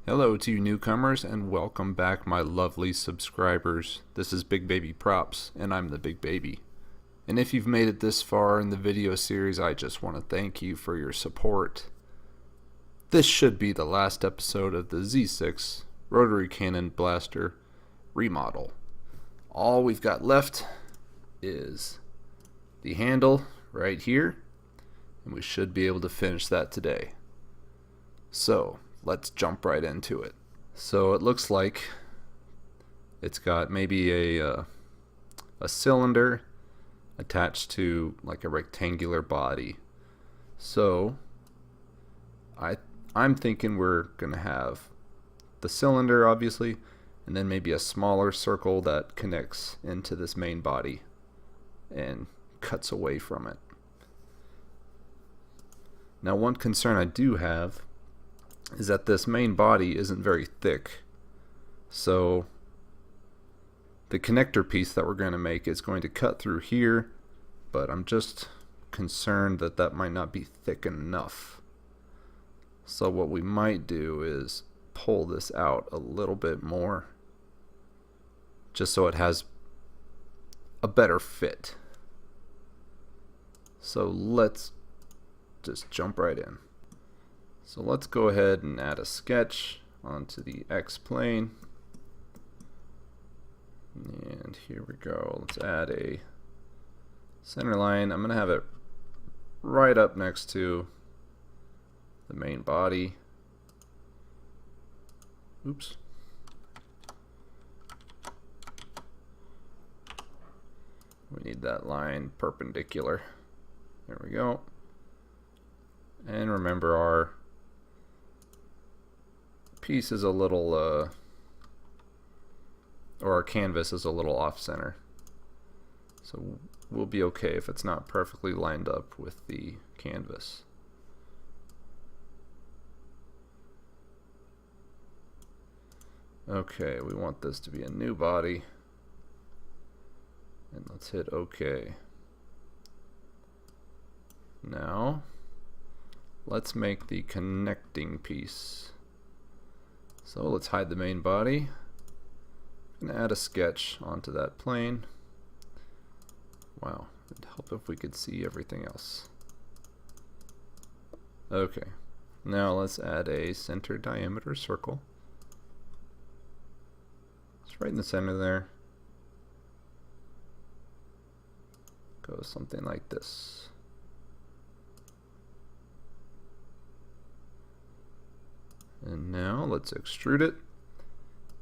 Hello to you newcomers and welcome back my lovely subscribers. This is Big Baby Props and I'm the Big Baby. And if you've made it this far in the video series, I just want to thank you for your support. This should be the last episode of the Z-6 Rotary Cannon Blaster remodel. All we've got left is the handle right here, and we should be able to finish that today. So let's jump right into it. So it looks like it's got maybe a cylinder attached to like a rectangular body. So I'm thinking we're gonna have the cylinder obviously, and then maybe a smaller circle that connects into this main body and cuts away from it. Now one concern I do have is that this main body isn't very thick, so the connector piece that we're going to make is going to cut through here, but I'm just concerned that that might not be thick enough. So what we might do is pull this out a little bit more just so it has a better fit. So let's just jump right in. So let's go ahead and add a sketch onto the X plane. And here we go. Let's add a center line. I'm going to have it right up next to the main body. Oops. We need that line perpendicular. There we go. And remember, our piece is a little, or our canvas is a little off center. So we'll be okay if it's not perfectly lined up with the canvas. Okay, we want this to be a new body. And let's hit OK. Now, let's make the connecting piece. So let's hide the main body. I'm going to add a sketch onto that plane. Wow, it'd help if we could see everything else. Okay, now let's add a center diameter circle. It's right in the center there. Go something like this. And now let's extrude it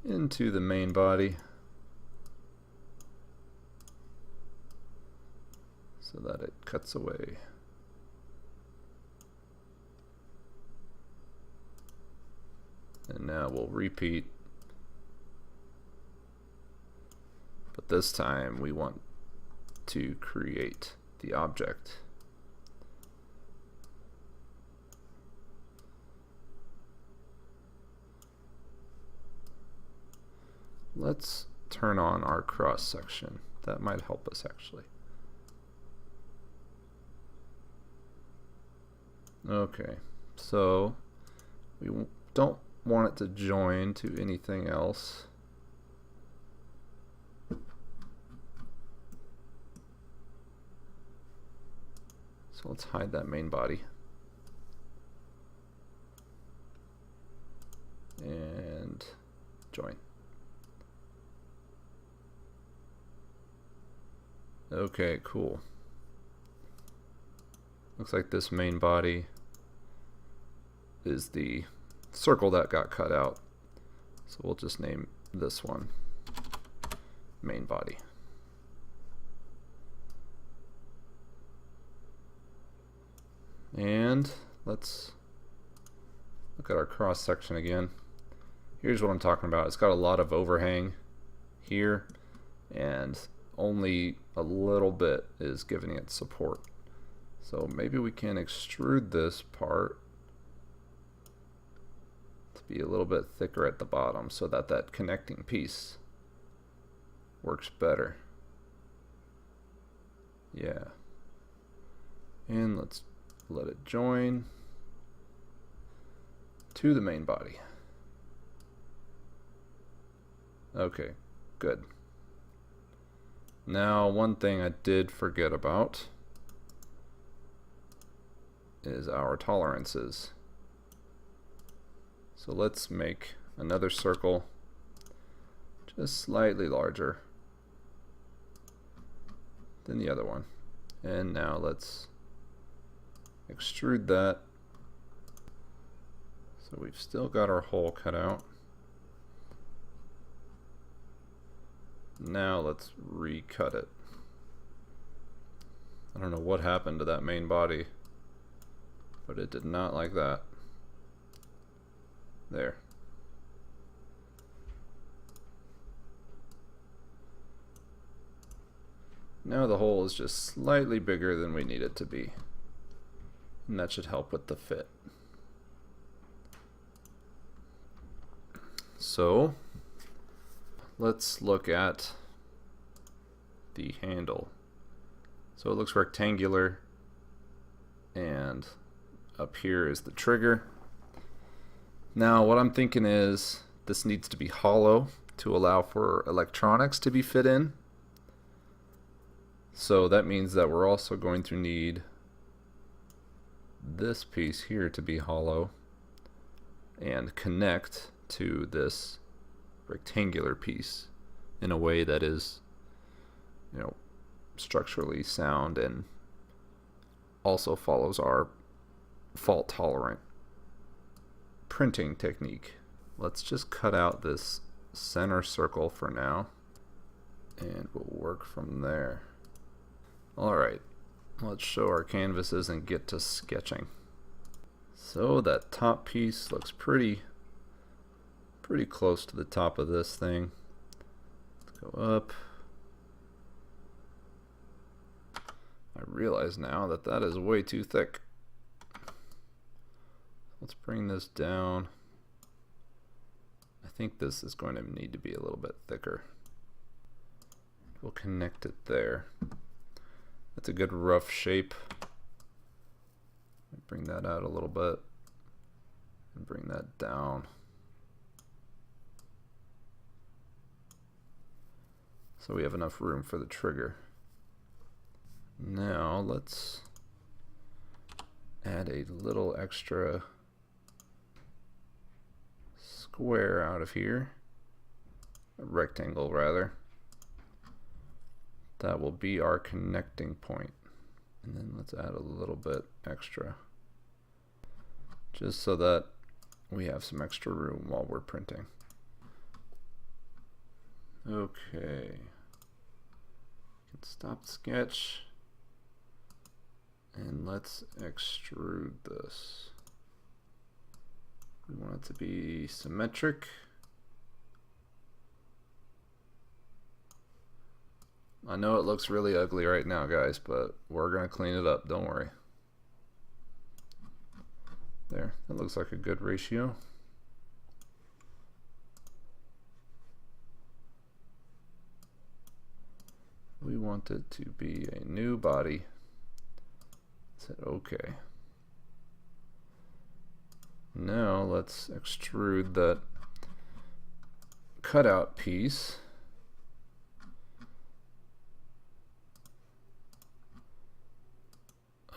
into the main body so that it cuts away. And now we'll repeat, but this time we want to create the object. Let's turn on our cross section. That might help us actually. Okay, so we don't want it to join to anything else. So let's hide that main body. And join. Okay, cool. Looks like this main body is the circle that got cut out. So we'll just name this one main body. And let's look at our cross section again. Here's what I'm talking about. It's got a lot of overhang here, and only a little bit is giving it support. So maybe we can extrude this part to be a little bit thicker at the bottom so that that connecting piece works better. Yeah. And let's let it join to the main body. Okay, good. Now, one thing I did forget about is our tolerances. So let's make another circle just slightly larger than the other one. And now let's extrude that. So we've still got our hole cut out. Now let's recut it. I don't know what happened to that main body, but it did not like that. There. Now the hole is just slightly bigger than we need it to be. And that should help with the fit. So let's look at the handle. So it looks rectangular, and up here is the trigger. Now what I'm thinking is this needs to be hollow to allow for electronics to be fit in. So that means that we're also going to need this piece here to be hollow and connect to this rectangular piece in a way that is, you know, structurally sound and also follows our fault tolerant printing technique. Let's just cut out this center circle for now, and we'll work from there. Alright, let's show our canvases and get to sketching. So that top piece looks pretty close to the top of this thing. Let's go up. I realize now that that is way too thick. Let's bring this down. I think this is going to need to be a little bit thicker. We'll connect it there. That's a good rough shape. Bring that out a little bit and bring that down. So we have enough room for the trigger. Now let's add a little extra square out of here, a rectangle rather. That will be our connecting point. And then let's add a little bit extra, just so that we have some extra room while we're printing. Okay. Stop sketch. And let's extrude this. We want it to be symmetric. I know it looks really ugly right now, guys, but we're going to clean it up, don't worry. There, that looks like a good ratio. We want it to be a new body. Hit OK. Now let's extrude that cutout piece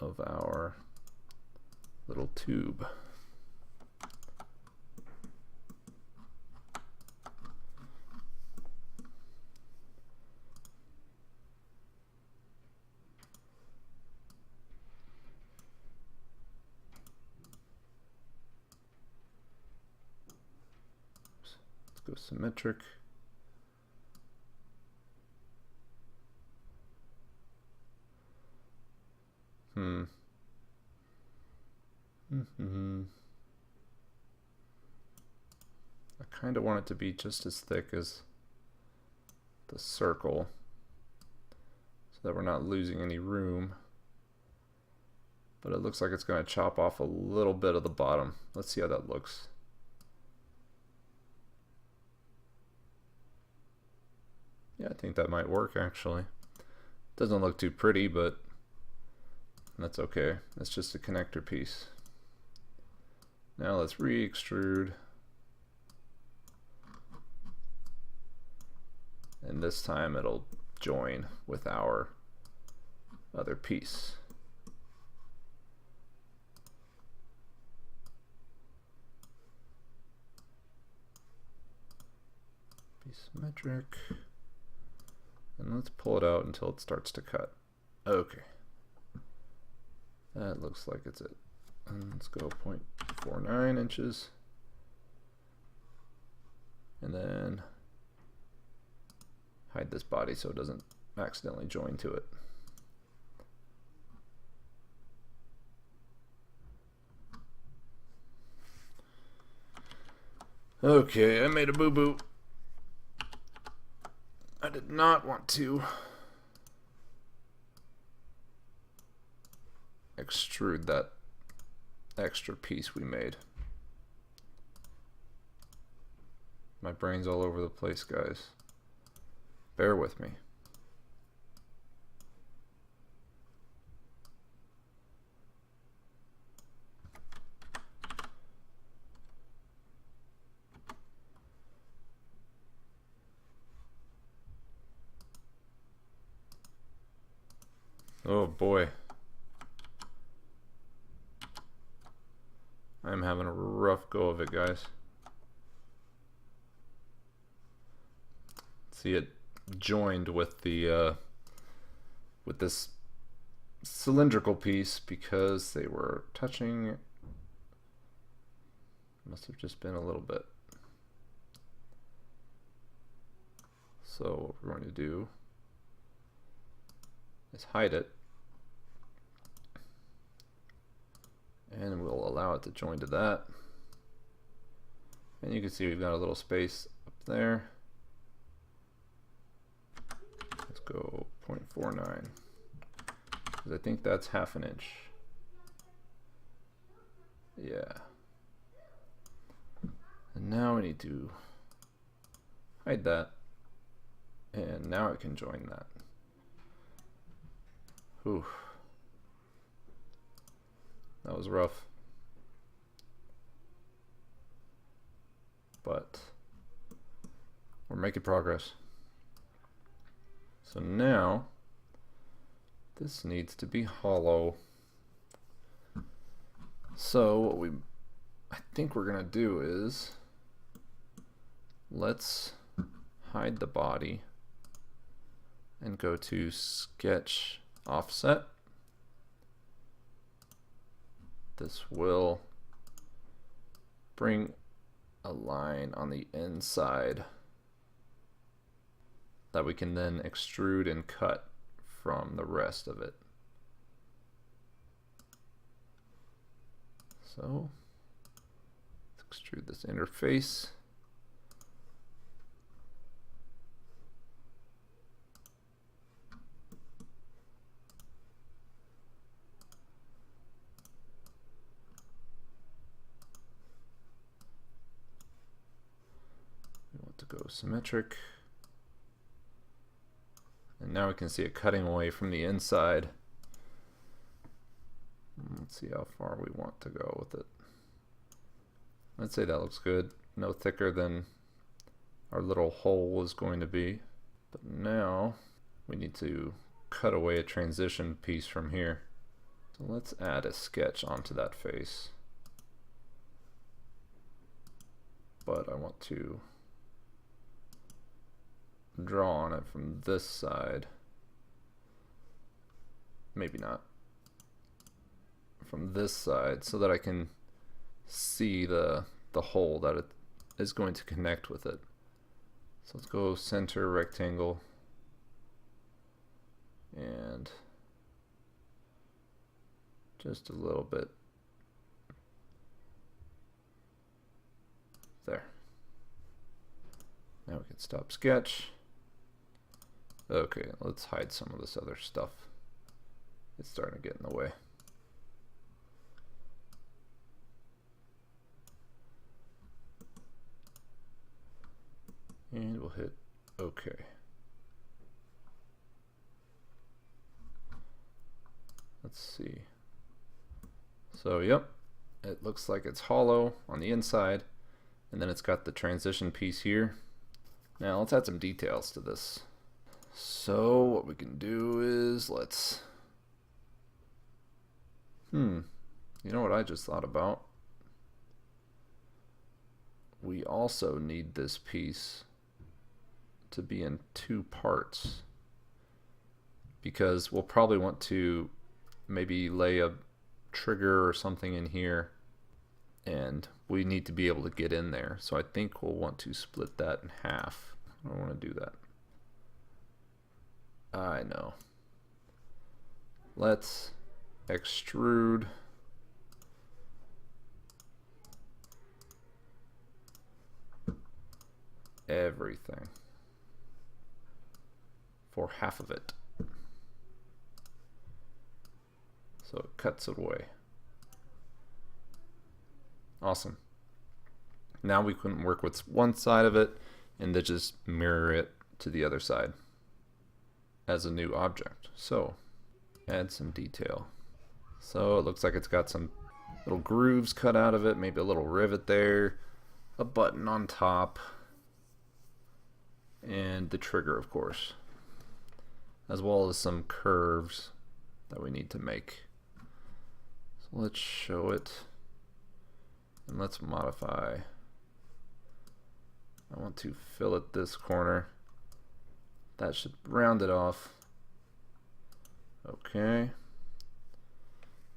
of our little tube. Go symmetric. I kind of want it to be just as thick as the circle so that we're not losing any room. But it looks like it's going to chop off a little bit of the bottom. Let's see how that looks. Yeah, I think that might work actually. Doesn't look too pretty, but that's okay. That's just a connector piece. Now let's re-extrude. and this time it'll join with our other piece. Be symmetric, and let's pull it out until it starts to cut. Okay, that looks like it's it. And let's go 0.49 inches, and then hide this body so it doesn't accidentally join to it. Okay, I made a boo-boo. I did not want to extrude that extra piece we made. My brain's all over the place, guys. Bear with me. Oh boy. I'm having a rough go of it, guys. See, it joined with the with this cylindrical piece because they were touching. Must have just been a little bit. So what we're going to do is hide it, and we'll allow it to join to that. And you can see we've got a little space up there. Let's go 0.49, because I think that's ½ inch. Yeah. And now we need to hide that, and now it can join that. Ooh. That was rough. But we're making progress. So now this needs to be hollow. So what I think we're gonna do is let's hide the body and go to sketch offset. This will bring a line on the inside that we can then extrude and cut from the rest of it. So let's extrude this interface. To go symmetric, and now we can see it cutting away from the inside. Let's see how far we want to go with it. Let's say that looks good, no thicker than our little hole is going to be. But now we need to cut away a transition piece from here. So let's add a sketch onto that face, but I want to draw on it from this side. Maybe not. From this side, so that I can see the hole that it is going to connect with it. So let's go center rectangle and just a little bit there. Now we can stop sketch. Okay, let's hide some of this other stuff. It's starting to get in the way. And we'll hit OK. Let's see. So, yep, it looks like it's hollow on the inside, and then it's got the transition piece here. Now let's add some details to this. So what we can do is you know what I just thought about? We also need this piece to be in two parts, because we'll probably want to maybe lay a trigger or something in here, and we need to be able to get in there. So I think we'll want to split that in half. I don't want to do that. I know. Let's extrude everything for half of it. So it cuts it away. Awesome. Now we can work with one side of it and then just mirror it to the other side as a new object. So add some detail. So it looks like it's got some little grooves cut out of it, maybe a little rivet there, a button on top, and the trigger, of course, as well as some curves that we need to make. So let's show it, and let's modify. I want to fillet this corner. That should round it off. Okay.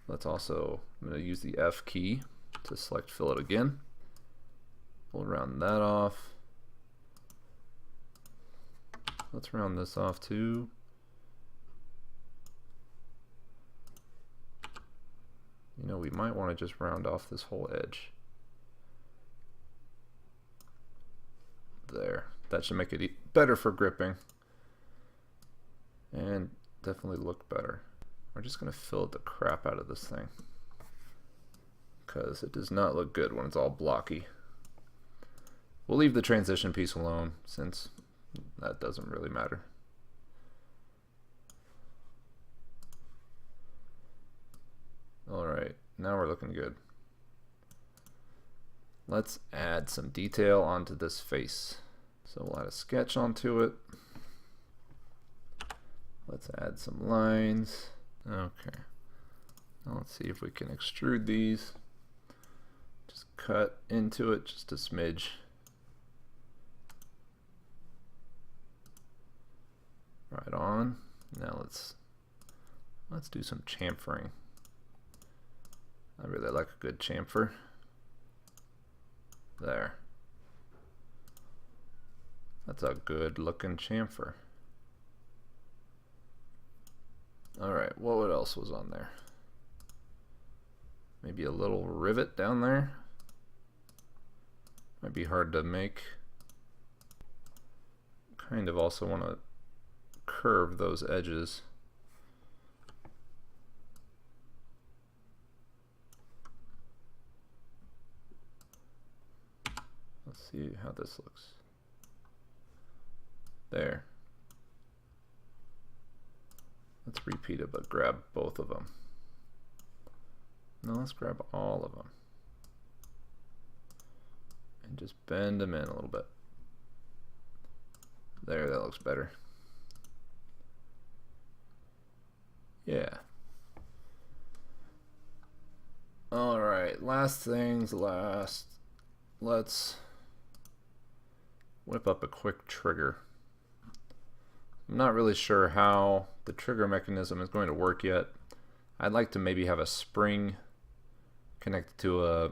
Let's also, I'm going to use the F key to select fillet again. We'll round that off. Let's round this off too. You know, we might want to just round off this whole edge. There. That should make it better for gripping. And definitely look better. We're just going to fillet the crap out of this thing, because it does not look good when it's all blocky. We'll leave the transition piece alone, since that doesn't really matter. Alright, now we're looking good. Let's add some detail onto this face. So we'll add a sketch onto it. Let's add some lines. Okay. Now let's see if we can extrude these. Just cut into it just a smidge. Right on. Now let's do some chamfering. I really like a good chamfer. There. That's a good looking chamfer. Alright, what else was on there? Maybe a little rivet down there. Might be hard to make. Kind of also want to curve those edges. Let's see how this looks. There. Let's repeat it, but grab both of them. No, let's grab all of them. And just bend them in a little bit. There, that looks better. Yeah. Alright, last things last. Let's whip up a quick trigger. I'm not really sure how the trigger mechanism is going to work yet. I'd like to maybe have a spring connected to a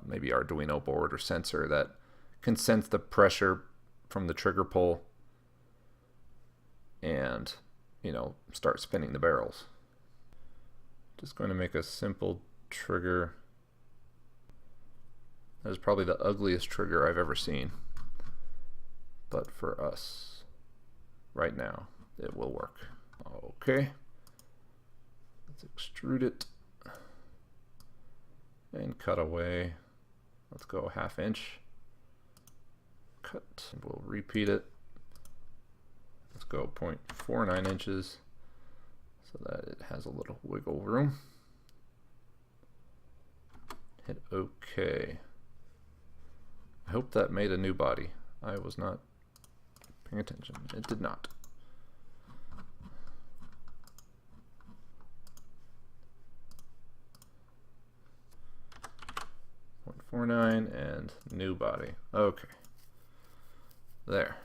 maybe Arduino board or sensor that can sense the pressure from the trigger pull and, you know, start spinning the barrels. Just going to make a simple trigger. That is probably the ugliest trigger I've ever seen, but for us right now it will work. Okay, let's extrude it and cut away. Let's go 1/2 inch. Cut. We'll repeat it. Let's go 0.49 inches so that it has a little wiggle room. Hit OK. I hope that made a new body. I was not paying attention. It did not. .49 and new body. Okay. There.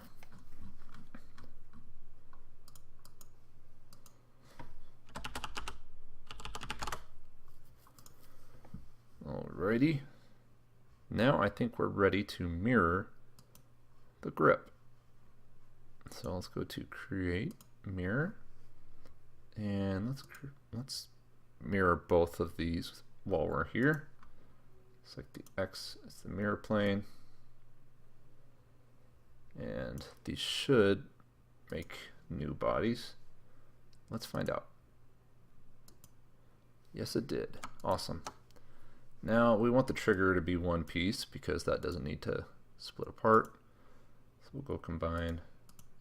Alrighty. Now I think we're ready to mirror the grip. So let's go to create mirror, and let's mirror both of these while we're here. Select the X as the mirror plane, and these should make new bodies. Let's find out. Yes, it did. Awesome. Now we want the trigger to be one piece because that doesn't need to split apart. So we'll go combine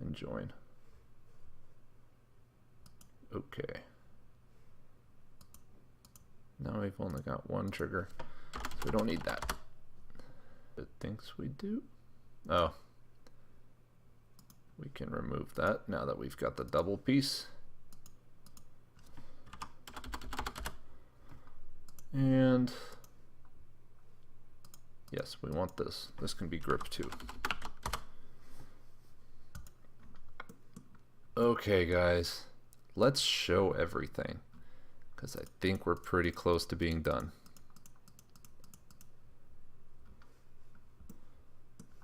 and join. Okay. Now we've only got one trigger, so we don't need that. It thinks we do. Oh. We can remove that now that we've got the double piece. And yes, we want this. This can be grip too. Okay, guys, let's show everything because I think we're pretty close to being done.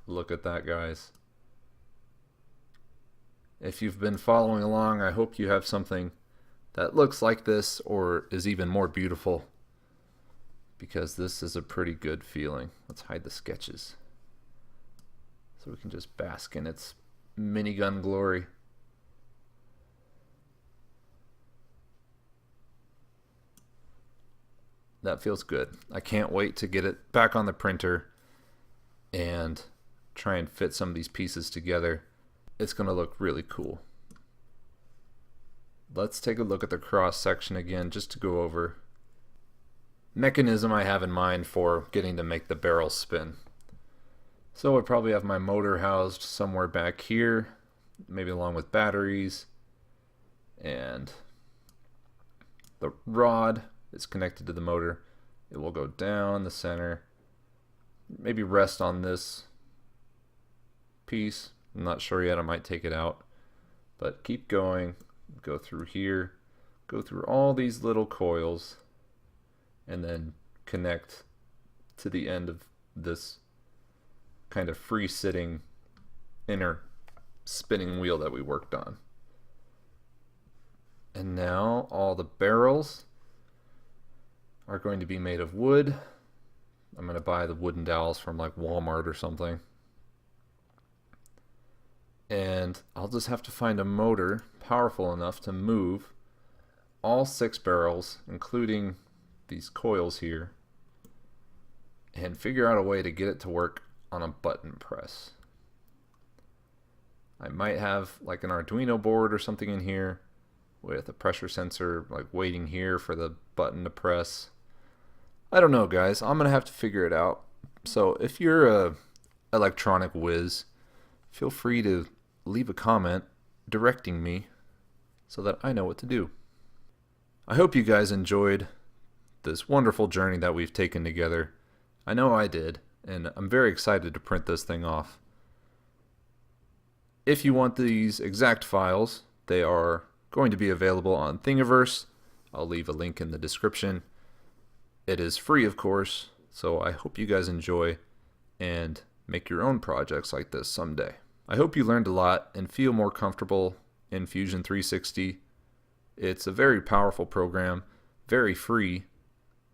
Look at that, guys. If you've been following along, I hope you have something that looks like this or is even more beautiful, because this is a pretty good feeling. Let's hide the sketches so we can just bask in its minigun glory. That feels good. I can't wait to get it back on the printer and try and fit some of these pieces together. It's going to look really cool. Let's take a look at the cross section again just to go over mechanism I have in mind for getting to make the barrel spin. So I probably have my motor housed somewhere back here, maybe along with batteries, and the rod is connected to the motor. It will go down the center, maybe rest on this piece. I'm not sure yet, I might take it out, but keep going, go through here, go through all these little coils, and then connect to the end of this kind of free sitting inner spinning wheel that we worked on. And now all the barrels are going to be made of wood. I'm going to buy the wooden dowels from like Walmart or something. And I'll just have to find a motor powerful enough to move all 6 barrels, including these coils here, and figure out a way to get it to work on a button press. I might have like an Arduino board or something in here with a pressure sensor like waiting here for the button to press. I don't know, guys. I'm gonna have to figure it out. So if you're a electronic whiz, feel free to leave a comment directing me so that I know what to do. I hope you guys enjoyed this wonderful journey that we've taken together. I know I did, and I'm very excited to print this thing off. If you want these exact files, they are going to be available on Thingiverse. I'll leave a link in the description. It is free, of course, so I hope you guys enjoy and make your own projects like this someday. I hope you learned a lot and feel more comfortable in Fusion 360. It's a very powerful program, very free,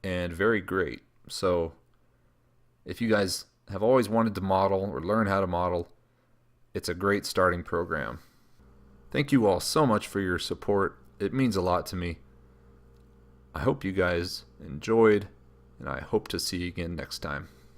and very great. So if you guys have always wanted to model or learn how to model, it's a great starting program. Thank you all so much for your support. It means a lot to me. I hope you guys enjoyed, and I hope to see you again next time.